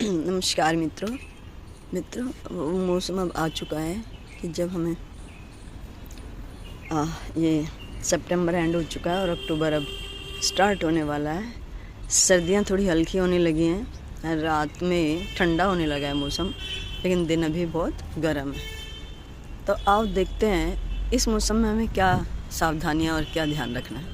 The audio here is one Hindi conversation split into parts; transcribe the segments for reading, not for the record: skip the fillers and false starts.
नमस्कार मित्रों। वो मौसम अब आ चुका है कि जब हमें ये सितंबर एंड हो चुका है और अक्टूबर अब स्टार्ट होने वाला है। सर्दियां थोड़ी हल्की होने लगी हैं, रात में ठंडा होने लगा है मौसम, लेकिन दिन अभी बहुत गर्म है। तो आओ देखते हैं इस मौसम में हमें क्या सावधानियां और क्या ध्यान रखना है।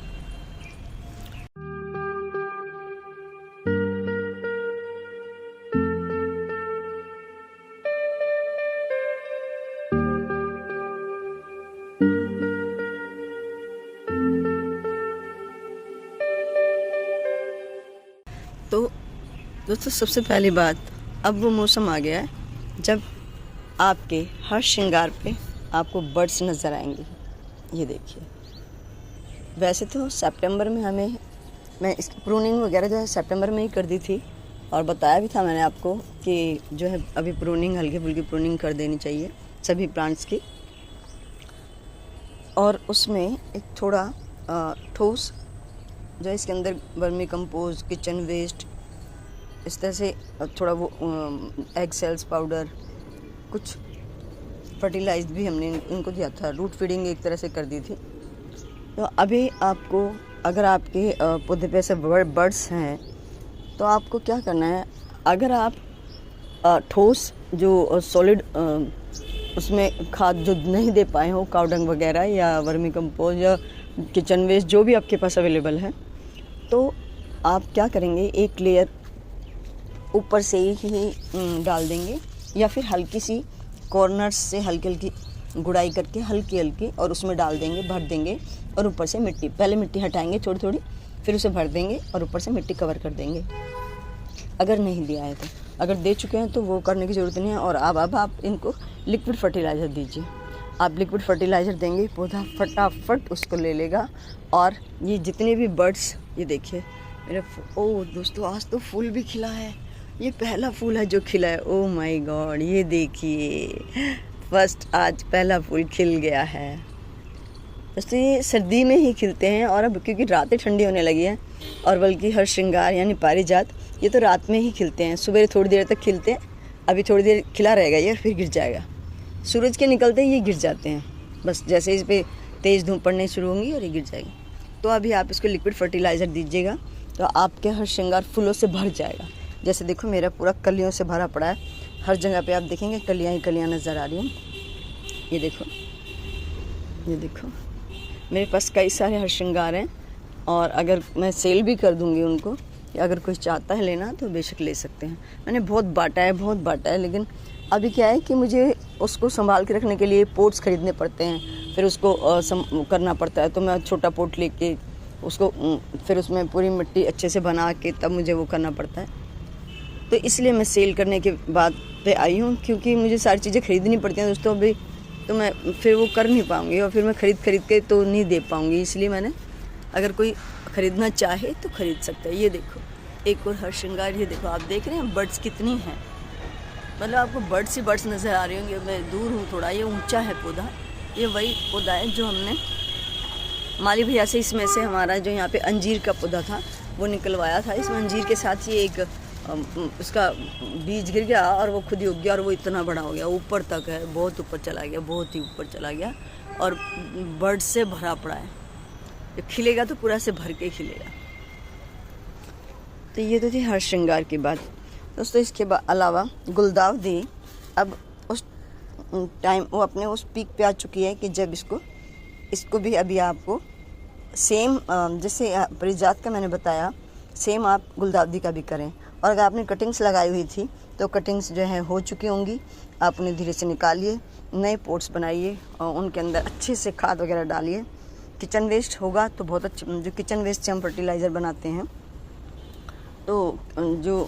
तो दोस्तों, सबसे पहली बात, अब वो मौसम आ गया है जब आपके हर श्रृंगार पे आपको बर्ड्स नज़र आएंगे। ये देखिए, वैसे तो सितंबर में मैं इसकी प्रूनिंग वगैरह जो है सितंबर में ही कर दी थी, और बताया भी था मैंने आपको कि जो है अभी प्रूनिंग, हल्की फुल्की प्रूनिंग कर देनी चाहिए सभी प्लांट्स की। और उसमें एक थोड़ा ठोस जो है इसके अंदर वर्मी कंपोस्ट, किचन वेस्ट, इस तरह से थोड़ा वो एग सेल्स पाउडर, कुछ फर्टिलाइज्ड भी हमने इनको दिया था। रूट फीडिंग एक तरह से कर दी थी। तो अभी आपको, अगर आपके पौधे पे ऐसे बर्ड्स हैं तो आपको क्या करना है, अगर आप ठोस जो सॉलिड उसमें खाद जो नहीं दे पाए हो, काउडंग वगैरह या वर्मी कंपोस्ट या किचन वेस्ट जो भी आपके पास अवेलेबल है, तो आप क्या करेंगे, एक लेयर ऊपर से ही डाल देंगे, या फिर हल्की सी कॉर्नर्स से हल्की हल्की गुड़ाई करके हल्की और उसमें डाल देंगे, भर देंगे, और ऊपर से मिट्टी, पहले मिट्टी हटाएंगे थोड़ी थोड़ी, फिर उसे भर देंगे और ऊपर से मिट्टी कवर कर देंगे। अगर नहीं दिया है तो, अगर दे चुके हैं तो वो करने की ज़रूरत नहीं है। और अब आप इनको लिक्विड फर्टिलाइज़र दीजिए। आप लिक्विड फर्टिलाइज़र देंगे, पौधा फटाफट उसको ले लेगा। और ये जितने भी बर्ड्स, ये देखिए मेरा दोस्तों, आज तो फूल भी खिला है। ये पहला फूल है जो खिला है। ओ माय गॉड, ये देखिए, फर्स्ट आज पहला फूल खिल गया है। दोस्तों, ये सर्दी में ही खिलते हैं, और अब क्योंकि रातें ठंडी होने लगी हैं, और बल्कि हर श्रृंगार यानी पारिजात ये तो रात में ही खिलते हैं। सुबह थोड़ी देर तक खिलते हैं, अभी थोड़ी देर खिला रहेगा ये, फिर गिर जाएगा। सूरज के निकलते ही ये गिर जाते हैं, बस जैसे इस पर तेज़ धूप पड़नी शुरू होंगी और ये गिर जाएगी। तो अभी आप इसको लिक्विड फर्टिलाइज़र दीजिएगा तो आपके हर श्रृंगार फूलों से भर जाएगा। जैसे देखो, मेरा पूरा कलियों से भरा पड़ा है, हर जगह पे आप देखेंगे कलियाँ ही कलियाँ नज़र आ रही हैं। ये देखो, ये देखो, मेरे पास कई सारे हर श्रृंगार हैं, और अगर मैं सेल भी कर दूंगी उनको, या अगर कोई चाहता है लेना तो बेशक ले सकते हैं। मैंने बहुत बांटा है, लेकिन अभी क्या है कि मुझे उसको संभाल के रखने के लिए पोट्स खरीदने पड़ते हैं, फिर उसको करना पड़ता है। तो मैं छोटा पोट लेके उसको फिर उसमें पूरी मिट्टी अच्छे से बना के तब मुझे वो करना पड़ता है। तो इसलिए मैं सेल करने के बाद पे आई हूँ, क्योंकि मुझे सारी चीज़ें खरीदनी पड़ती हैं दोस्तों अभी, तो मैं फिर वो कर नहीं पाऊँगी, और फिर मैं खरीद के तो नहीं दे पाऊँगी। इसलिए मैंने, अगर कोई ख़रीदना चाहे तो ख़रीद सकता है। ये देखो, एक और हर श्रृंगार, ये देखो, आप देख रहे हैं बर्ड्स कितनी हैं, मतलब आपको बर्ड्स ही बर्ड्स नज़र आ रही होंगे। मैं दूर हूँ थोड़ा, ये ऊंचा है पौधा, ये वही पौधा है जो हमने माली भैया से, इसमें से हमारा जो यहाँ पे अंजीर का पौधा था वो निकलवाया था। इसमें अंजीर के साथ ही एक उसका बीज गिर गया और वो खुद ही उग गया, और वो इतना बड़ा हो गया, ऊपर तक है, बहुत ऊपर चला गया, बहुत ही ऊपर चला गया, और बर्ड से भरा पड़ा है। जब खिलेगा तो पूरा से भर के खिलेगा। तो ये तो थी हर श्रृंगार की बात दोस्तों। इसके अलावा गुलदाउदी अब उस टाइम वो अपने उस पीक पे आ चुकी है कि जब इसको भी अभी आपको सेम जैसे पारिजात का मैंने बताया, सेम आप गुलदाउदी का भी करें। और अगर आपने कटिंग्स लगाई हुई थी तो कटिंग्स जो है हो चुकी होंगी, आप उन्हें धीरे से निकालिए, नए पोट्स बनाइए और उनके अंदर अच्छे से खाद वगैरह डालिए। किचन वेस्ट होगा तो बहुत अच्छे, जो किचन वेस्ट से हम फर्टिलाइज़र बनाते हैं, तो जो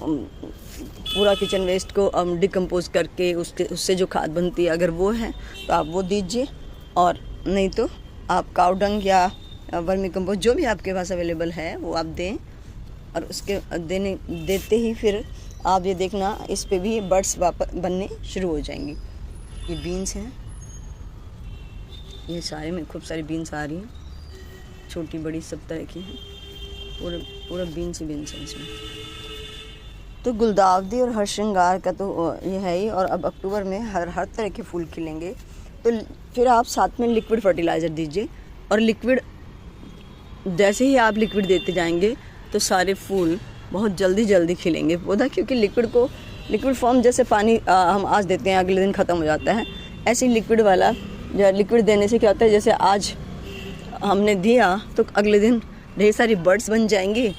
पूरा किचन वेस्ट को डिकम्पोज करके उससे जो खाद बनती है, अगर वो है तो आप वो दीजिए, और नहीं तो आप काउडंग या वर्मी कंपोस्ट जो भी आपके पास अवेलेबल है वो आप दें। और उसके देते ही फिर आप ये देखना, इस पे भी बर्ड्स वापस बनने शुरू हो जाएंगी। ये बीन्स हैं, ये सारे में खूब सारी बीन्स आ रही हैं, छोटी बड़ी सब तरह की हैं, पूरा बीन्स ही बीन्स है इसमें। तो गुलदावदी और हर श्रृंगार का तो ये है ही। और अब अक्टूबर में हर तरह के फूल खिलेंगे, तो फिर आप साथ में लिक्विड फर्टिलाइज़र दीजिए। और लिक्विड जैसे ही आप लिक्विड देते जाएंगे तो सारे फूल बहुत जल्दी खिलेंगे पौधा, क्योंकि लिक्विड फॉर्म जैसे पानी हम आज देते हैं अगले दिन ख़त्म हो जाता है, ऐसे ही लिक्विड वाला जो लिक्विड देने से क्या होता है, जैसे आज हमने दिया तो अगले दिन ढेर सारी बर्ड्स बन जाएंगी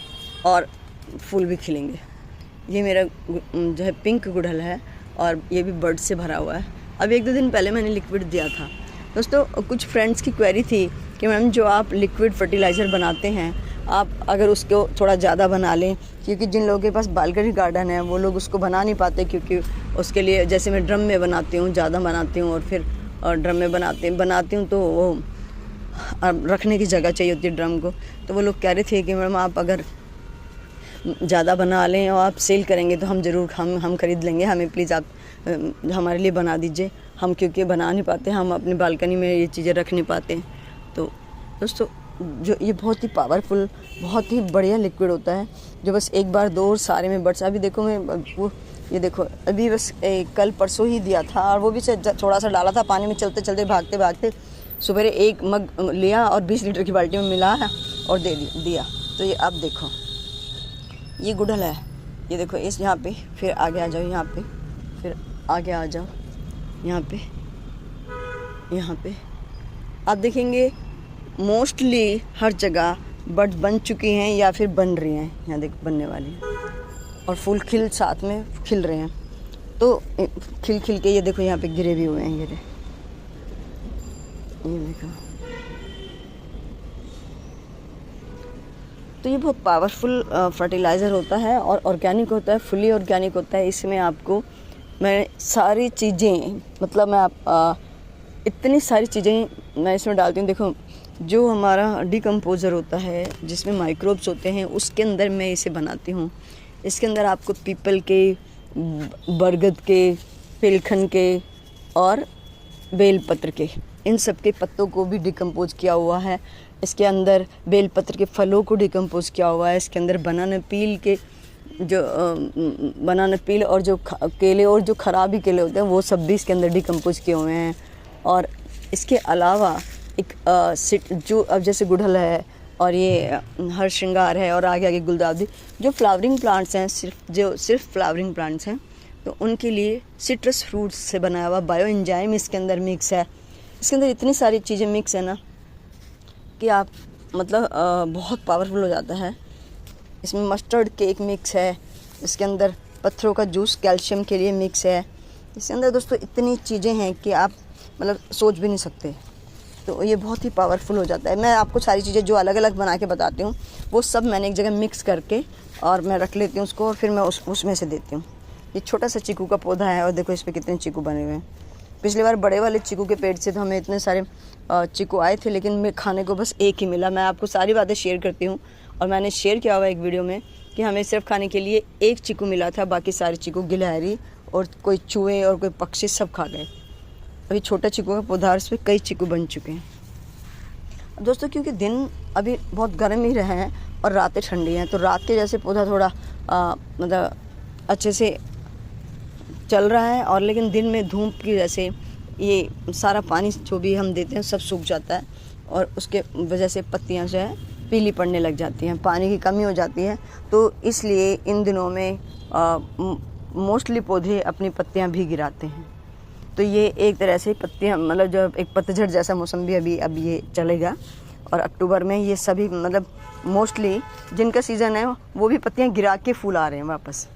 और फूल भी खिलेंगे। ये मेरा जो है पिंक गुड़हल है और ये भी बर्ड से भरा हुआ है। अब 1-2 दिन पहले मैंने लिक्विड दिया था। दोस्तों, कुछ फ्रेंड्स की क्वेरी थी कि मैम जो आप लिक्विड फर्टिलाइज़र बनाते हैं आप अगर उसको थोड़ा ज़्यादा बना लें, क्योंकि जिन लोगों के पास बालकनी गार्डन है वो लोग उसको बना नहीं पाते, क्योंकि उसके लिए जैसे मैं ड्रम में बनाती हूँ, ज़्यादा बनाती हूँ और फिर ड्रम में बनाती हूँ तो वो रखने की जगह चाहिए होती है ड्रम को। तो वो लोग कह रहे थे कि मैम आप अगर ज़्यादा बना लें और आप सेल करेंगे तो हम ज़रूर हम खरीद लेंगे, हमें प्लीज़ आप हमारे लिए बना दीजिए। हम क्योंकि बना नहीं पाते, हम अपनी बालकनी में ये चीज़ें रख नहीं पाते। तो दोस्तों, जो ये बहुत ही पावरफुल, बहुत ही बढ़िया लिक्विड होता है, जो बस एक बार 2 और सारे में बर्ड्स। अभी देखो मैं वो ये देखो अभी बस कल परसों ही दिया था और वो भी थोड़ा सा डाला था पानी में, चलते चलते भागते सुबह 1 मग लिया और 20 लीटर की बाल्टी में मिलाया और दे दिया। तो ये आप देखो, ये गुड़हल है, ये देखो इस यहाँ पे, फिर आगे आ जाओ यहाँ पे, फिर आगे आ जाओ यहाँ पे आप देखेंगे मोस्टली हर जगह बर्ड्स बन चुकी हैं या फिर बन रही हैं। यहाँ देखो बनने वाली हैं और फूल साथ में खिल रहे हैं। तो खिल के ये देखो यहाँ पे गिरे भी हुए हैं, ये देखो। तो ये बहुत पावरफुल फर्टिलाइज़र होता है और ऑर्गेनिक होता है, फुली ऑर्गेनिक होता है। इसमें आपको मैं सारी चीज़ें मतलब मैं इतनी सारी चीज़ें मैं इसमें डालती हूँ। देखो, जो हमारा डिकम्पोज़र होता है जिसमें माइक्रोब्स होते हैं उसके अंदर मैं इसे बनाती हूँ। इसके अंदर आपको पीपल के, बरगद के, पिलखन के और बेलपत्र के, इन सब के पत्तों को भी डिकम्पोज किया हुआ है। इसके अंदर बेलपत्र के फलों को डिकम्पोज किया हुआ है। इसके अंदर बनाना पील और जो केले और जो खराबी केले होते हैं वो सब भी इसके अंदर डिकम्पोज किए हुए हैं। और इसके अलावा एक जो अब जैसे गुड़हल है और ये हर श्रृंगार है और आगे गुलदावदी, जो फ्लावरिंग प्लांट्स हैं, सिर्फ फ्लावरिंग प्लांट्स हैं, तो उनके लिए सिट्रस फ्रूट्स से बनाया हुआ बायो एंजाइम इसके अंदर मिक्स है। इसके अंदर इतनी सारी चीज़ें मिक्स है ना कि आप मतलब बहुत पावरफुल हो जाता है। इसमें मस्टर्ड केक मिक्स है, इसके अंदर पत्थरों का जूस कैल्शियम के लिए मिक्स है। इसके अंदर दोस्तों इतनी चीज़ें हैं कि आप मतलब सोच भी नहीं सकते। तो ये बहुत ही पावरफुल हो जाता है। मैं आपको सारी चीज़ें जो अलग अलग बना के बताती हूँ वो सब मैंने एक जगह मिक्स करके और मैं रख लेती हूँ उसको और फिर मैं उसमें से देती हूँ। ये छोटा सा चीकू का पौधा है और देखो इस पर कितने चीकू बने हुए हैं। पिछली बार बड़े वाले चीकू के पेड़ से तो हमें इतने सारे चीकू आए थे, लेकिन मैं खाने को बस एक ही मिला। मैं आपको सारी बातें शेयर करती हूँ और मैंने शेयर किया हुआ एक वीडियो में कि हमें सिर्फ खाने के लिए 1 चीकू मिला था, बाकी सारे चीकू गिलहरी और कोई चूहे और कोई पक्षी सब खा गए। अभी छोटा चीकू का पौधा, उस पर कई चीकू बन चुके हैं। दोस्तों, क्योंकि दिन अभी बहुत गर्म ही रहे हैं और रातें ठंडी हैं, तो रात के जैसे पौधा थोड़ा मतलब अच्छे से चल रहा है और लेकिन दिन में धूप की वजह से ये सारा पानी जो भी हम देते हैं सब सूख जाता है और उसके वजह से पत्तियां जो है पीली पड़ने लग जाती हैं, पानी की कमी हो जाती है। तो इसलिए इन दिनों में मोस्टली पौधे अपनी पत्तियां भी गिराते हैं। तो ये एक तरह से पत्तियां मतलब जो एक पतझड़ जैसा मौसम भी अभी ये चलेगा और अक्टूबर में ये सभी मतलब मोस्टली जिनका सीज़न है वो भी पत्तियां गिरा के फूल आ रहे हैं वापस।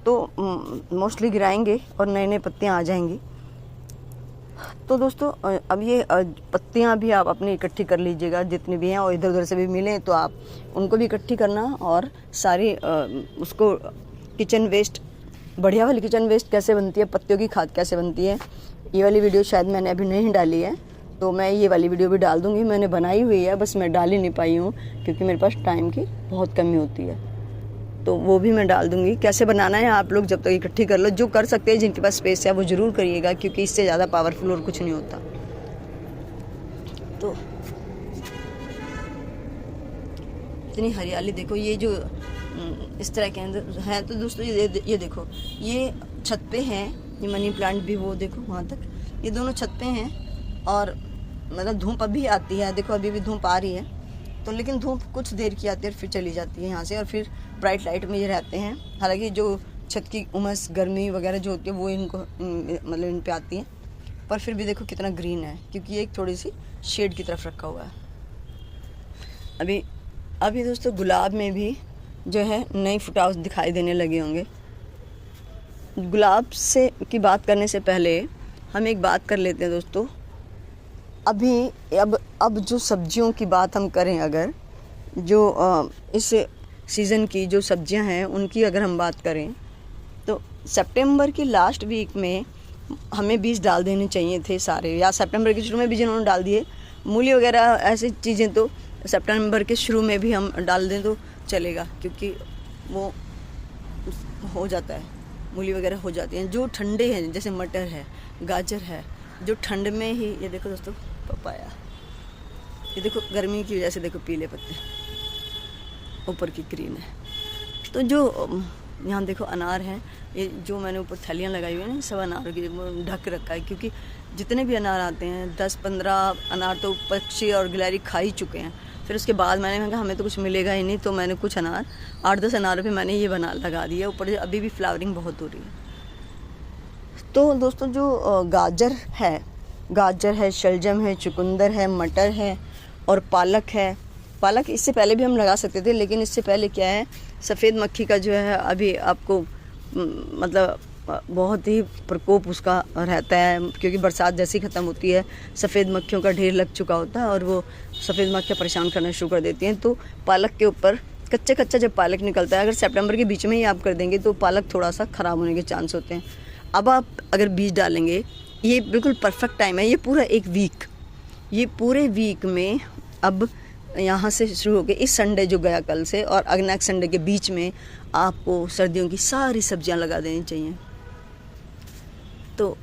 तो मोस्टली गिराएंगे और नए नए पत्तियां आ जाएंगी। तो दोस्तों, अब ये पत्तियां भी आप अपनी इकट्ठी कर लीजिएगा जितनी भी हैं, और इधर उधर से भी मिलें तो आप उनको भी इकट्ठी करना। और सारी उसको किचन वेस्ट, बढ़िया वाली किचन वेस्ट कैसे बनती है, पत्तियों की खाद कैसे बनती है, ये वाली वीडियो शायद मैंने अभी नहीं डाली है, तो मैं ये वाली वीडियो भी डाल दूँगी। मैंने बनाई हुई है, बस मैं डाल ही नहीं पाई हूँ क्योंकि मेरे पास टाइम की बहुत कमी होती है। तो वो भी मैं डाल दूँगी। कैसे बनाना है आप लोग जब तक इकट्ठी कर लो, जो कर सकते हैं, जिनके पास स्पेस है वो ज़रूर करिएगा, क्योंकि इससे ज़्यादा पावरफुल और कुछ नहीं होता। तो इतनी हरियाली देखो, ये जो इस तरह के हैं। तो दोस्तों ये देखो, ये छत पे हैं, ये मनी प्लांट भी, वो देखो वहाँ तक, ये दोनों छत पे हैं। और मतलब धूप अभी आती है, देखो अभी भी धूप आ रही है, तो लेकिन धूप कुछ देर की आती है और फिर चली जाती है यहाँ से, और फिर ब्राइट लाइट में ये रहते हैं। हालांकि जो छत की उमस गर्मी वगैरह जो होती है वो इनको मतलब इन पे आती है, पर फिर भी देखो कितना ग्रीन है, क्योंकि ये एक थोड़ी सी शेड की तरफ रखा हुआ है। अभी दोस्तों गुलाब में भी जो है नई फुटाव दिखाई देने लगे होंगे। गुलाब से की बात करने से पहले हम एक बात कर लेते हैं दोस्तों। अब जो सब्जियों की बात हम करें, अगर जो इस सीज़न की जो सब्जियां हैं उनकी अगर हम बात करें, तो सितंबर की लास्ट वीक में हमें बीज डाल देने चाहिए थे सारे, या सितंबर के शुरू में भी जिन्होंने डाल दिए। मूली वगैरह ऐसी चीज़ें तो सितंबर के शुरू में भी हम डाल दें तो चलेगा, क्योंकि वो हो जाता है, मूली वगैरह हो जाती हैं। जो ठंडे हैं जैसे मटर है, गाजर है, जो ठंड में ही, ये देखो दोस्तों पपाया, ये देखो गर्मी की वजह से देखो पीले पत्ते, ऊपर की ग्रीन है। तो जो यहाँ देखो अनार हैं, ये जो मैंने ऊपर थैलियाँ लगाई हुई हैं ना, सब अनार की ढक रखा है, क्योंकि जितने भी अनार आते हैं 10-15 अनार तो पक्षी और गिलहरी खा ही चुके हैं। फिर उसके बाद मैंने कहा हमें तो कुछ मिलेगा ही नहीं, तो मैंने कुछ अनार 8-10 अनार पे मैंने ये लगा दिया ऊपर। अभी भी फ्लावरिंग बहुत हो रही है। तो दोस्तों जो गाजर है, शलजम है, चुकंदर है, मटर है और पालक है। पालक इससे पहले भी हम लगा सकते थे, लेकिन इससे पहले क्या है, सफ़ेद मक्खी का जो है अभी आपको मतलब बहुत ही प्रकोप उसका रहता है, क्योंकि बरसात जैसी ख़त्म होती है सफ़ेद मक्खियों का ढेर लग चुका होता है और वो सफ़ेद मक्खियाँ परेशान करना शुरू कर देती हैं। तो पालक के ऊपर कच्चा जब पालक निकलता है, अगर सितंबर के बीच में ही आप कर देंगे तो पालक थोड़ा सा ख़राब होने के चांस होते हैं। अब आप अगर बीज डालेंगे, ये बिल्कुल परफेक्ट टाइम है, ये पूरे वीक में अब यहाँ से शुरू हो गए, इस संडे जो गया कल से और नेक्स्ट संडे के बीच में आपको सर्दियों की सारी सब्जियां लगा देनी चाहिए। तो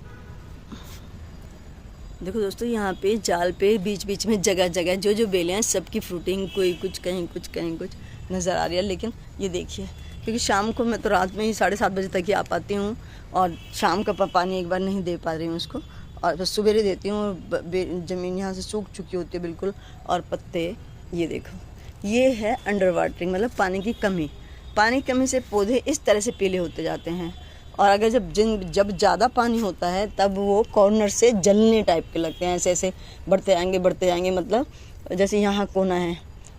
देखो दोस्तों, यहाँ पे जाल पे बीच में जगह जो बेलें हैं सबकी फ्रूटिंग कोई कुछ कहीं कुछ नज़र आ रही है। लेकिन ये देखिए, क्योंकि शाम को मैं तो रात में ही 7:30 बजे तक ही आ पाती हूँ, और शाम का पानी एक बार नहीं दे पा रही हूँ उसको, और बस सुबह देती हूँ। ज़मीन यहाँ से सूख चुकी होती है बिल्कुल, और पत्ते ये देखो, ये है अंडर वाटरिंग, मतलब पानी की कमी से पौधे इस तरह से पीले होते जाते हैं। और अगर जब ज़्यादा पानी होता है तब वो कॉर्नर से जलने टाइप के लगते हैं, ऐसे बढ़ते जाएंगे। मतलब जैसे यहाँ कोना है,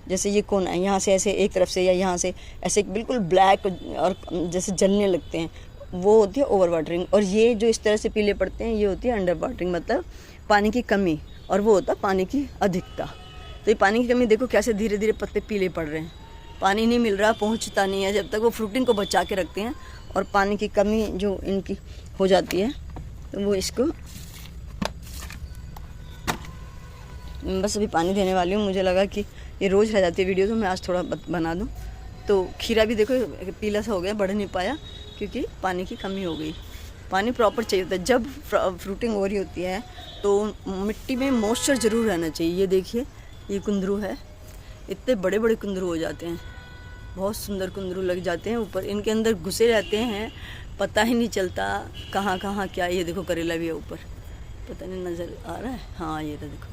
जैसे ये कोना है, यहाँ से ऐसे एक तरफ से या यहाँ से ऐसे बिल्कुल ब्लैक और जैसे जलने लगते हैं, वो होती है ओवर वाटरिंग। और ये जो इस तरह से पीले पड़ते हैं, ये होती है अंडर वाटरिंग, मतलब पानी की कमी, और वो होता है पानी की अधिकता। तो ये पानी की कमी देखो कैसे धीरे धीरे पत्ते पीले पड़ रहे हैं, पानी नहीं मिल रहा, पहुंचता नहीं है। जब तक वो फ्रूटिंग को बचा के रखते हैं और पानी की कमी जो इनकी हो जाती है, तो वो इसको बस अभी पानी देने वाली हूँ। मुझे लगा कि ये रोज़ रह जाती है वीडियो, तो मैं आज थोड़ा बना दूँ। तो खीरा भी देखो पीला सा हो गया, बढ़ नहीं पाया क्योंकि पानी की कमी हो गई। पानी प्रॉपर चाहिए होता है। जब फ्रूटिंग हो रही होती है तो मिट्टी में मॉइस्चर ज़रूर रहना चाहिए। ये देखिए, ये कुंदरू है, इतने बड़े बड़े कुंदरू हो जाते हैं, बहुत सुंदर कुंदरू लग जाते हैं ऊपर, इनके अंदर घुसे रहते हैं, पता ही नहीं चलता कहाँ क्या। ये देखो करेला भी है ऊपर, पता नहीं नज़र आ रहा है, हाँ ये तो देखो।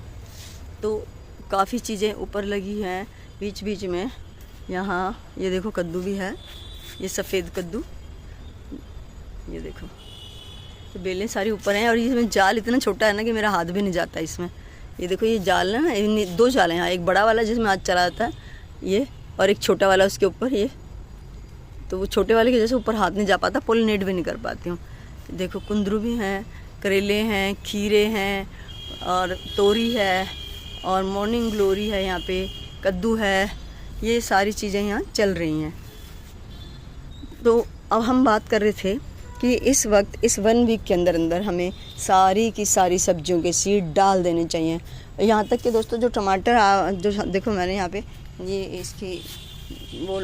तो काफ़ी चीज़ें ऊपर लगी हैं बीच में। यहाँ ये देखो कद्दू भी है, ये सफ़ेद कद्दू, ये देखो। तो बेलें सारी ऊपर हैं, और इसमें जाल इतना छोटा है ना कि मेरा हाथ भी नहीं जाता इसमें। ये देखो, ये जाल है ना, 2 जाल हैं यहाँ, एक बड़ा वाला जिसमें हाथ चला जाता है ये, और एक छोटा वाला उसके ऊपर ये। तो वो छोटे वाले की वजह से ऊपर हाथ नहीं जा पाता, पोलिनेट भी नहीं कर पाती हूँ। देखो कुंदरू भी हैं, करेले हैं, खीरे हैं, और तोरी है, और मॉर्निंग ग्लोरी है, यहाँ पे कद्दू है, ये सारी चीज़ें यहाँ चल रही हैं। तो अब हम बात कर रहे थे कि इस वक्त इस 1 वीक के अंदर हमें सारी की सारी सब्जियों के सीड डाल देने चाहिए। यहाँ तक कि दोस्तों जो टमाटर जो देखो मैंने यहाँ पे ये इसकी वो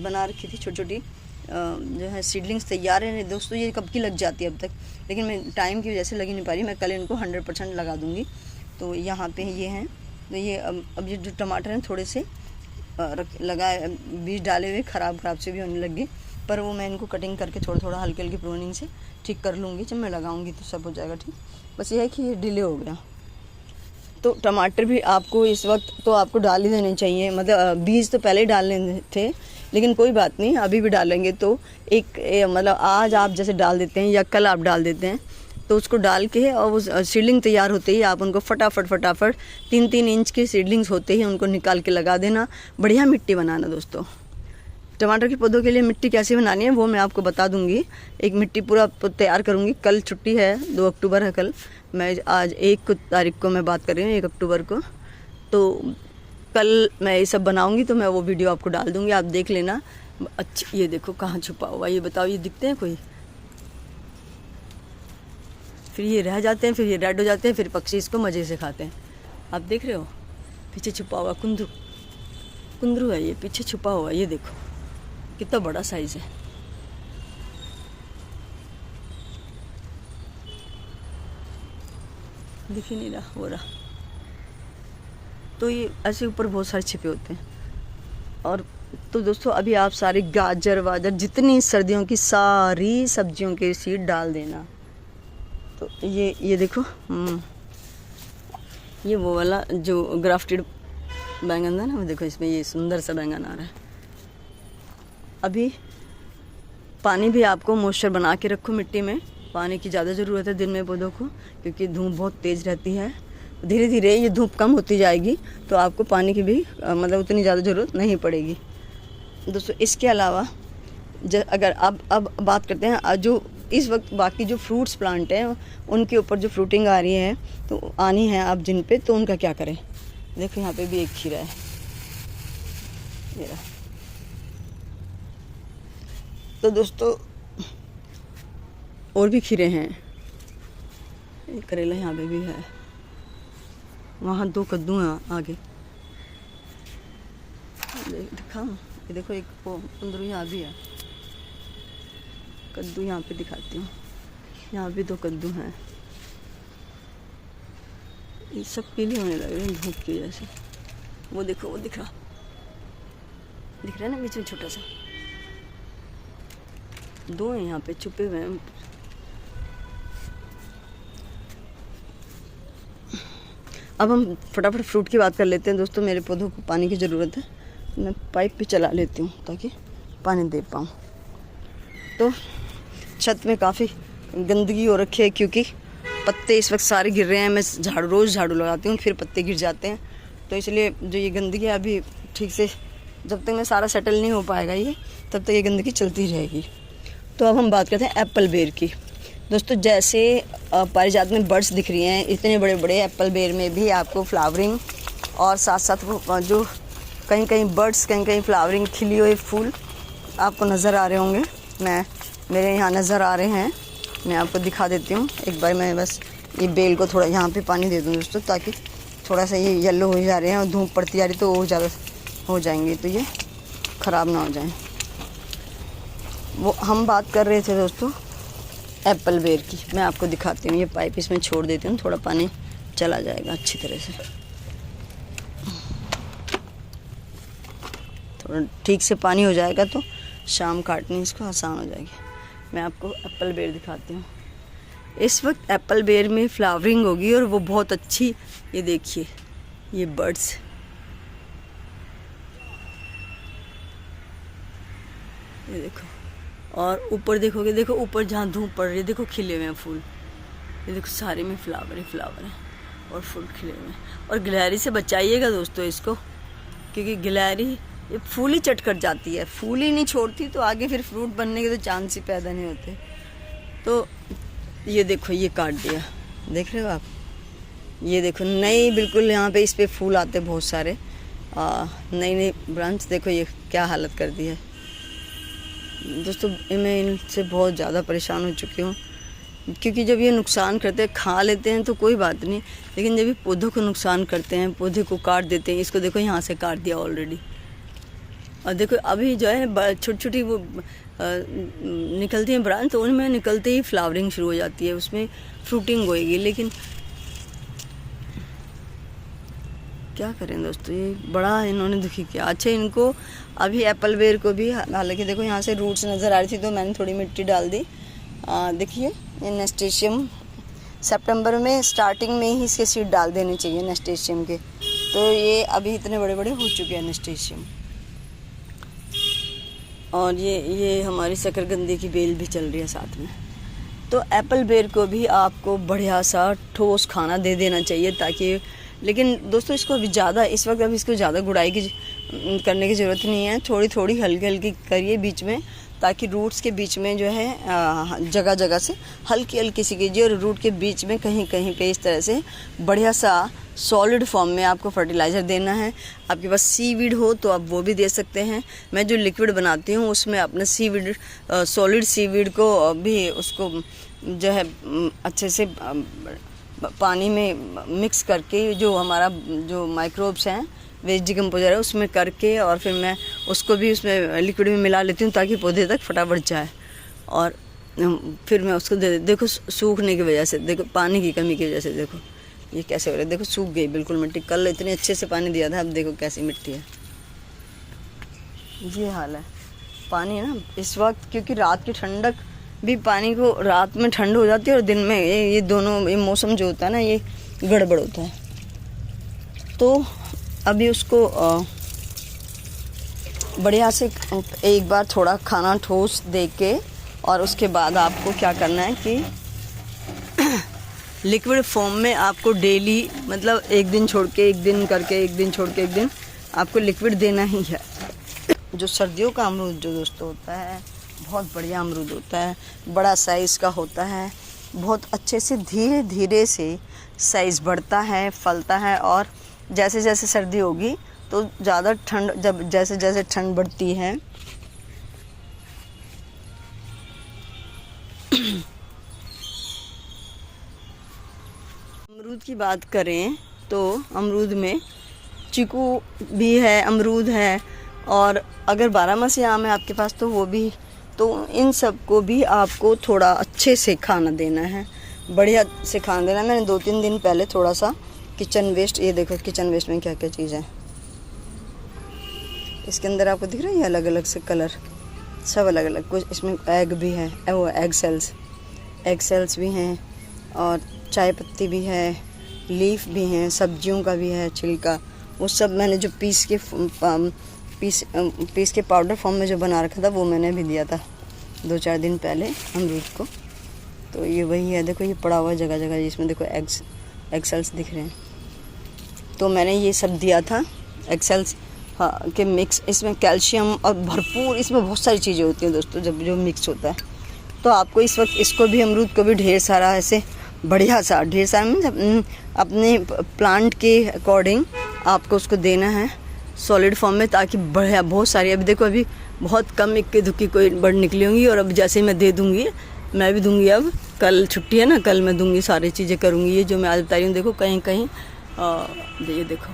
बना रखी थी छोटी जो है सीडलिंग्स तैयार है दोस्तों। ये कब की लग जाती है अब तक, लेकिन मैं टाइम की वजह से लगी नहीं पा रही। मैं कल इनको 100% लगा दूँगी। तो यहाँ पे ये हैं, तो ये अब ये जो टमाटर हैं थोड़े से लगाए बीज डाले हुए ख़राब से भी होने लगे, पर वो मैं इनको कटिंग करके थोड़ा थोड़ा हल्की हल्की प्रूनिंग से ठीक कर लूँगी। जब मैं लगाऊंगी तो सब हो जाएगा ठीक। बस ये है कि ये डिले हो गया। तो टमाटर भी आपको इस वक्त तो आपको डाल ही देने चाहिए, मतलब बीज तो पहले ही डालने थे, लेकिन कोई बात नहीं, अभी भी डालेंगे तो मतलब आज आप जैसे डाल देते हैं या कल आप डाल देते हैं तो उसको डाल के और वो सीडलिंग तैयार होते ही आप उनको फटाफट 3-3 इंच की सीडलिंग्स होते ही उनको निकाल के लगा देना। बढ़िया मिट्टी बनाना दोस्तों। टमाटर के पौधों के लिए मिट्टी कैसे बनानी है वो मैं आपको बता दूंगी। एक मिट्टी पूरा तैयार करूंगी। कल छुट्टी है, 2 अक्टूबर है कल। मैं आज 1 तारीख को मैं बात कर रही हूँ, 1 अक्टूबर को। तो कल मैं ये सब बनाऊंगी तो मैं वो वीडियो आपको डाल दूंगी, आप देख लेना। अच्छा ये देखो कहाँ छुपा हुआ, ये बताओ, ये दिखते हैं कोई? फिर ये रह जाते हैं, फिर ये रेड हो जाते हैं, फिर पक्षी इसको मज़े से खाते हैं। आप देख रहे हो पीछे छुपा हुआ कुंदरू है, ये पीछे छुपा हुआ, ये देखो कितना बड़ा साइज है। दिख ही नहीं रहा, हो रहा। तो ये ऐसे ऊपर बहुत सारे छिपे होते हैं। और तो दोस्तों अभी आप सारी गाजर वाजर जितनी सर्दियों की सारी सब्जियों के सीड डाल देना। तो ये देखो, ये वो वाला जो ग्राफ्टेड बैंगन था ना, वो देखो इसमें ये सुंदर सा बैंगन आ रहा है। अभी पानी भी आपको मॉइस्चर बना के रखो मिट्टी में। पानी की ज़्यादा ज़रूरत है दिन में पौधों को, क्योंकि धूप बहुत तेज़ रहती है। धीरे धीरे ये धूप कम होती जाएगी तो आपको पानी की भी मतलब उतनी ज़्यादा ज़रूरत नहीं पड़ेगी दोस्तों। इसके अलावा अगर अब बात करते हैं जो इस वक्त बाकी जो फ्रूट्स प्लांट हैं उनके ऊपर जो फ्रूटिंग आ रही है तो आनी है आप जिन पे, तो उनका क्या करें। देखो यहाँ पे भी एक खीरा है, ये रहा। तो दोस्तों और भी खीरे हैं, करेला यहाँ पे भी है, वहाँ 2 कद्दू हैं आगे, दिखाऊं? ये देखो एक कुंदरू यहाँ भी है, कद्दू यहाँ पे दिखाती हूँ, यहाँ भी 2 कद्दू हैं। ये सब पीले होने लग रहे हैं धूप की वजह से। वो देखो, वो दिख रहा है ना बीच में छोटा सा, 2 हैं यहाँ पे छुपे हुए हैं। अब हम फटाफट फ्रूट की बात कर लेते हैं दोस्तों। मेरे पौधों को पानी की ज़रूरत है, मैं पाइप भी चला लेती हूँ ताकि पानी दे पाऊँ। तो छत में काफ़ी गंदगी हो रखी है क्योंकि पत्ते इस वक्त सारे गिर रहे हैं। मैं रोज़ झाड़ू लगाती हूँ, फिर पत्ते गिर जाते हैं, तो इसलिए जो ये गंदगी है अभी ठीक से जब तक मैं सारा सेटल नहीं हो पाएगा ये, तब तक ये गंदगी चलती रहेगी। तो अब हम बात करते हैं एप्पल बेर की दोस्तों। जैसे पारिजात में बर्ड्स दिख रही हैं, इतने बड़े बड़े एप्पल बेर में भी आपको फ्लावरिंग और साथ साथ वो जो कहीं कहीं बर्ड्स, कहीं कहीं फ्लावरिंग, खिली हुए फूल आपको नज़र आ रहे होंगे। मेरे यहाँ नज़र आ रहे हैं, मैं आपको दिखा देती हूँ एक बार। मैं बस ये बेल को थोड़ा यहाँ पे पानी दे दूँ दोस्तों, ताकि थोड़ा सा ये येलो हो जा रहे हैं और धूप पड़ती जा रही तो वो ज़्यादा हो जाएंगे, तो ये ख़राब ना हो जाए। वो हम बात कर रहे थे दोस्तों एप्पल बेर की। मैं आपको दिखाती हूँ, ये पाइप इसमें छोड़ देती हूँ, थोड़ा पानी चला जाएगा अच्छी तरह से, थोड़ा ठीक से पानी हो जाएगा तो शाम काटनी इसको आसान हो जाएगी। मैं आपको एप्पल बेर दिखाती हूँ। इस वक्त एप्पल बेर में फ्लावरिंग होगी और वो बहुत अच्छी, ये देखिए ये बर्ड्स, ये देखो। और ऊपर देखोगे, देखो ऊपर जहाँ धूप पड़ रही है, देखो खिले हुए हैं फूल, ये देखो सारे में फ्लावर हैं और फूल खिले हुए हैं। और गिलहरी से बचाइएगा दोस्तों इसको, क्योंकि गिलहरी ये फूल ही चट कर जाती है, फूल ही नहीं छोड़ती तो आगे फिर फ्रूट बनने के तो चांस ही पैदा नहीं होते। तो ये देखो ये काट दिया, देख रहे हो आप, ये देखो नई बिल्कुल यहाँ पे इस पे फूल आते बहुत सारे, नई ब्रांच, देखो ये क्या हालत कर दी है दोस्तों। मैं इनसे बहुत ज़्यादा परेशान हो चुकी हूँ, क्योंकि जब ये नुकसान करते हैं, खा लेते हैं तो कोई बात नहीं, लेकिन जब ये पौधों को नुकसान करते हैं, पौधे को काट देते हैं, इसको देखो यहाँ से काट दिया ऑलरेडी। और देखो अभी जो है छोटी छोटी वो निकलती हैं ब्रांच, तो उनमें निकलते ही फ्लावरिंग शुरू हो जाती है, उसमें फ्रूटिंग होएगी। लेकिन क्या करें दोस्तों, ये बड़ा इन्होंने दुखी किया। अच्छा इनको अभी एप्पल बेर को भी, हालांकि देखो यहाँ से रूट्स नज़र आ रही थी तो मैंने थोड़ी मिट्टी डाल दी। देखिए ये नेस्टेशियम सितंबर में स्टार्टिंग में ही इसके सीड डाल देने चाहिए नेस्टेशियम के, तो ये अभी इतने बड़े बड़े हो चुके हैं नेस्टेशियम। और ये हमारी शकरकंदी की बेल भी चल रही है साथ में। तो एप्पल बेर को भी आपको बढ़िया सा ठोस खाना दे देना चाहिए ताकि, लेकिन दोस्तों इसको अभी ज़्यादा, इस वक्त अभी इसको ज़्यादा गुड़ाई करने की ज़रूरत नहीं है, थोड़ी थोड़ी हल्की हल्की करिए बीच में, ताकि रूट्स के बीच में जो है जगह जगह से हल्की हल्की सी कीजिए, और रूट के बीच में कहीं कहीं पे इस तरह से बढ़िया सा सॉलिड फॉर्म में आपको फर्टिलाइज़र देना है। आपके पास सीवीड हो तो आप वो भी दे सकते हैं। मैं जो लिक्विड बनाती हूँ उसमें अपने सीवीड, सॉलिड सीवीड को भी उसको जो है अच्छे से पानी में मिक्स करके, जो हमारा जो माइक्रोब्स हैं, वेस्ट डिकम्पोजर है, उसमें करके, और फिर मैं उसको भी उसमें लिक्विड में मिला लेती हूँ ताकि पौधे तक फटाफट जाए। और फिर मैं उसको देखो सूखने की वजह से, देखो पानी की कमी की वजह से देखो ये कैसे हो रहा है, देखो सूख गई बिल्कुल मिट्टी। कल इतने अच्छे से पानी दिया था, अब देखो कैसी मिट्टी है। ये हाल है पानी ना इस वक्त, क्योंकि रात की ठंडक भी, पानी को रात में ठंड हो जाती है और दिन में ये दोनों, ये मौसम जो होता है ना ये गड़बड़ होता है। तो अभी उसको बढ़िया से एक बार थोड़ा खाना ठोस दे के, और उसके बाद आपको क्या करना है कि लिक्विड फॉर्म में आपको डेली, मतलब एक दिन छोड़ के एक दिन करके, एक दिन छोड़ के एक दिन आपको लिक्विड देना ही है। जो सर्दियों का अमरूद जो दोस्तों होता है, बहुत बढ़िया अमरूद होता है, बड़ा साइज़ का होता है, बहुत अच्छे से धीरे धीरे से साइज़ बढ़ता है, फलता है। और जैसे जैसे सर्दी होगी तो ज़्यादा ठंड, जब जैसे जैसे ठंड बढ़ती है अमरूद की बात करें तो अमरूद में चीकू भी है, अमरूद है, और अगर 12मासी आम है आपके पास तो वो भी, तो इन सब को भी आपको थोड़ा अच्छे से खाना देना है, बढ़िया से खाना देना है। मैंने 2-3 दिन पहले थोड़ा सा किचन वेस्ट, ये देखो किचन वेस्ट में क्या क्या चीज़ है इसके अंदर, आपको दिख रहा है ये अलग अलग से कलर, सब अलग अलग। कुछ इसमें एग भी है, वो एग सेल्स भी हैं, और चाय पत्ती भी है, लीफ भी हैं, सब्जियों का भी है छिलका, वो सब मैंने जो पीस के पाउडर फॉर्म में जो बना रखा था वो मैंने भी दिया था 2-4 दिन पहले अमरूद को। तो ये वही है, देखो ये पड़ा हुआ है जगह जगह, जिसमें देखो एग सेल्स दिख रहे हैं। तो मैंने ये सब दिया था एग सेल्स के मिक्स, इसमें कैल्शियम और भरपूर, इसमें बहुत सारी चीज़ें होती हैं दोस्तों जब जो मिक्स होता है। तो आपको इस वक्त इसको भी, अमरूद को भी ढेर सारा ऐसे बढ़िया सा, ढेर सारा मीन्स अपने प्लांट के अकॉर्डिंग आपको उसको देना है सॉलिड फॉर्म में, ताकि बढ़िया बहुत सारी, अभी देखो अभी बहुत कम इक्की दुक्की कोई बड़ निकली होंगी, और अब जैसे मैं दे दूँगी, मैं भी दूँगी। अब कल छुट्टी है ना, कल मैं दूँगी, सारी चीज़ें करूँगी। ये जो मैं आज बता रही हूँ, देखो कहीं कहीं ये देखो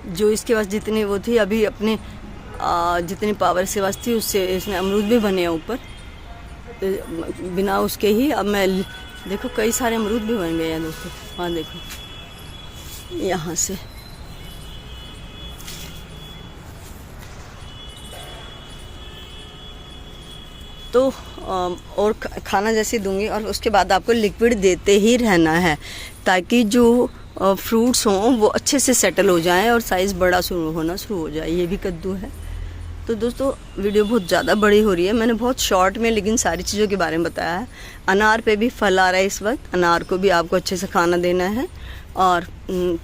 जो इसके पास जितनी वो थी, अभी अपने जितनी पावर से पास थी उससे इसमें अमरूद भी बने हैं ऊपर, तो बिना उसके ही अब मैं देखो कई सारे अमरूद भी बन गए हैं दोस्तों। वहाँ देखो यहाँ से तो और खाना जैसे दूंगी, और उसके बाद आपको लिक्विड देते ही रहना है ताकि जो फ्रूट्स हों वो अच्छे से सेटल हो जाएं और साइज़ बड़ा होना शुरू हो जाए। ये भी कद्दू है। तो दोस्तों वीडियो बहुत ज़्यादा बड़ी हो रही है, मैंने बहुत शॉर्ट में लेकिन सारी चीज़ों के बारे में बताया है। अनार पे भी फल आ रहा है इस वक्त, अनार को भी आपको अच्छे से खाना देना है और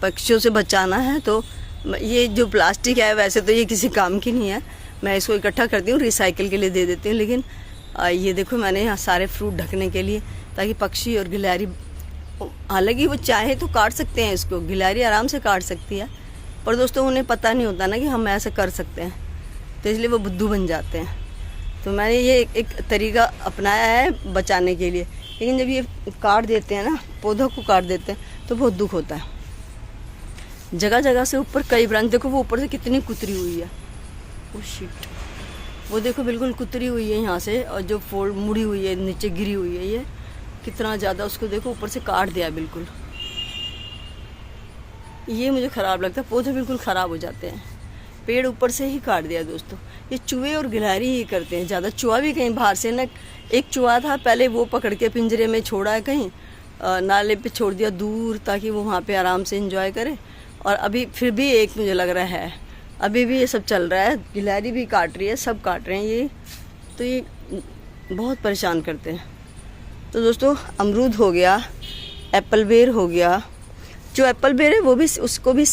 पक्षियों से बचाना है। तो ये जो प्लास्टिक है वैसे तो ये किसी काम की नहीं है, मैं इसको इकट्ठा करती हूँ रिसाइकिल के लिए दे देती हूँ, लेकिन ये देखो मैंने यहाँ सारे फ्रूट ढकने के लिए, ताकि पक्षी और गिलहरी, हालांकि वो चाहे तो काट सकते हैं इसको, गिलहरी आराम से काट सकती है, पर दोस्तों उन्हें पता नहीं होता ना कि हम ऐसे कर सकते हैं, तो इसलिए वो बुद्धू बन जाते हैं। तो मैंने ये एक तरीका अपनाया है बचाने के लिए, लेकिन जब ये काट देते हैं ना, पौधों को काट देते हैं तो बहुत दुख होता है। जगह जगह से ऊपर कई ब्रांच, देखो वो ऊपर से कितनी कुतरी हुई है, वो शिट, वो देखो बिल्कुल कुतरी हुई है यहाँ से, और जो फोल्ड मुड़ी हुई है नीचे गिरी हुई है, ये कितना ज़्यादा, उसको देखो ऊपर से काट दिया बिल्कुल। ये मुझे ख़राब लगता है, पौधे बिल्कुल ख़राब हो जाते हैं। पेड़ ऊपर से ही काट दिया दोस्तों। ये चूहे और गिलहरी ही करते हैं ज़्यादा। चूहा भी कहीं बाहर से ना, एक चूहा था पहले, वो पकड़ के पिंजरे में छोड़ा है कहीं नाले पे छोड़ दिया दूर, ताकि वो वहाँ पे आराम से एंजॉय करे। और अभी फिर भी एक मुझे लग रहा है अभी भी ये सब चल रहा है। गिलहरी भी काट रही है, सब काट रहे हैं ये, तो ये बहुत परेशान करते हैं। तो दोस्तों अमरूद हो गया, एप्पल बेर हो गया। जो एप्पल बेर है वो भी, उसको भी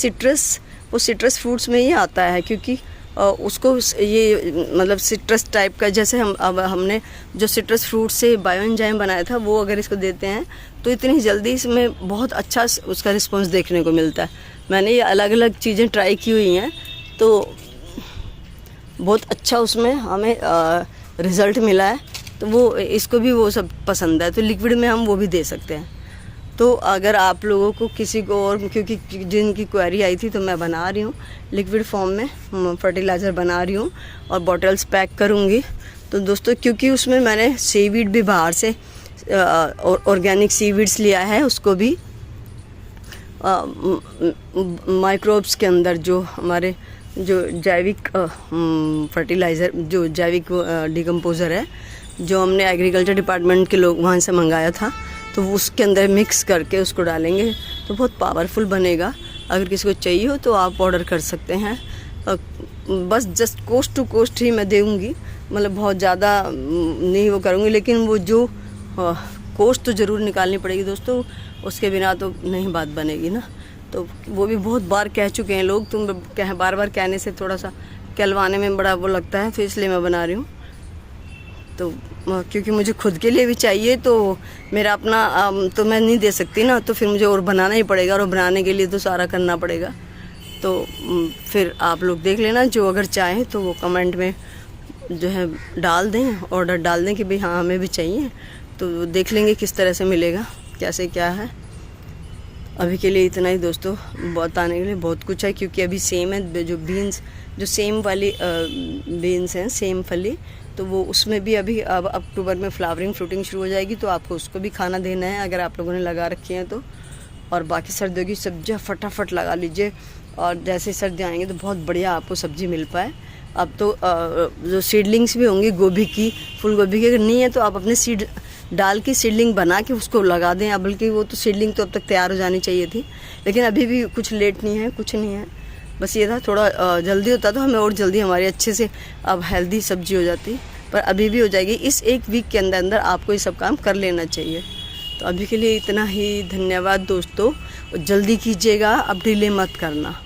वो सिट्रस फ्रूट्स में ही आता है, क्योंकि उसको ये मतलब सिट्रस टाइप का, जैसे हमने जो सिट्रस फ्रूट से बायो एंजाइम बनाया था, वो अगर इसको देते हैं तो इतनी जल्दी इसमें बहुत अच्छा उसका रिस्पॉन्स देखने को मिलता है। मैंने ये अलग अलग चीज़ें ट्राई की हुई हैं, तो बहुत अच्छा उसमें हमें रिज़ल्ट मिला है। तो वो इसको भी वो सब पसंद है, तो लिक्विड में हम वो भी दे सकते हैं। तो अगर आप लोगों को किसी को और, क्योंकि जिनकी क्वेरी आई थी, तो मैं बना रही हूँ लिक्विड फॉर्म में फर्टिलाइज़र बना रही हूँ और बॉटल्स पैक करूँगी। तो दोस्तों क्योंकि उसमें मैंने सीवीड भी बाहर से ऑर्गेनिक सीवीड्स लिया है, उसको भी माइक्रोब्स के अंदर जो हमारे जो जैविक फर्टिलाइज़र, जो जैविक डिकम्पोज़र है, जो हमने एग्रीकल्चर डिपार्टमेंट के लोग वहाँ से मंगाया था, तो वो उसके अंदर मिक्स करके उसको डालेंगे तो बहुत पावरफुल बनेगा। अगर किसी को चाहिए हो तो आप ऑर्डर कर सकते हैं। बस जस्ट कोस्ट टू कोस्ट ही मैं दूँगी, मतलब बहुत ज़्यादा नहीं वो करूँगी, लेकिन वो जो कोस्ट तो ज़रूर निकालनी पड़ेगी दोस्तों, उसके बिना तो नहीं बात बनेगी ना। तो वो भी बहुत बार कह चुके हैं लोग, तुम बार बार कहने से थोड़ा सा कहलवाने में बड़ा वो लगता है, तो इसलिए मैं बना रही हूँ। तो क्योंकि मुझे खुद के लिए भी चाहिए, तो मेरा अपना तो मैं नहीं दे सकती ना, तो फिर मुझे और बनाना ही पड़ेगा, और बनाने के लिए तो सारा करना पड़ेगा। तो फिर आप लोग देख लेना, जो अगर चाहें तो वो कमेंट में जो है डाल दें, ऑर्डर डाल दें कि भाई हाँ हमें भी चाहिए, तो देख लेंगे किस तरह से मिलेगा, कैसे क्या है। अभी के लिए इतना ही दोस्तों, बताने के लिए बहुत कुछ है, क्योंकि अभी सेम है, जो बीन्स, जो सेम वाली बीन्स हैं, सेम फली, तो वो उसमें भी अभी अब अक्टूबर में फ्लावरिंग फ्रूटिंग शुरू हो जाएगी, तो आपको उसको भी खाना देना है अगर आप लोगों ने लगा रखी हैं तो। और बाकी सर्दियों की सब्जियाँ फटाफट लगा लीजिए, और जैसे सर्दी आएंगी तो बहुत बढ़िया आपको सब्ज़ी मिल पाए। अब तो जो सीडलिंग्स भी होंगी गोभी की, फूल गोभी की, अगर नहीं है तो आप अपने सीड डाल के सीडलिंग बना के उसको लगा दें। अब बल्कि वो तो सीडलिंग तो अब तक तैयार हो जानी चाहिए थी, लेकिन अभी भी कुछ लेट नहीं है, कुछ नहीं है, बस ये था थोड़ा जल्दी होता तो हमें और जल्दी हमारी अच्छे से अब हेल्दी सब्जी हो जाती, पर अभी भी हो जाएगी। इस एक वीक के अंदर अंदर आपको ये सब काम कर लेना चाहिए। तो अभी के लिए इतना ही, धन्यवाद दोस्तों, जल्दी कीजिएगा, अब डिले मत करना।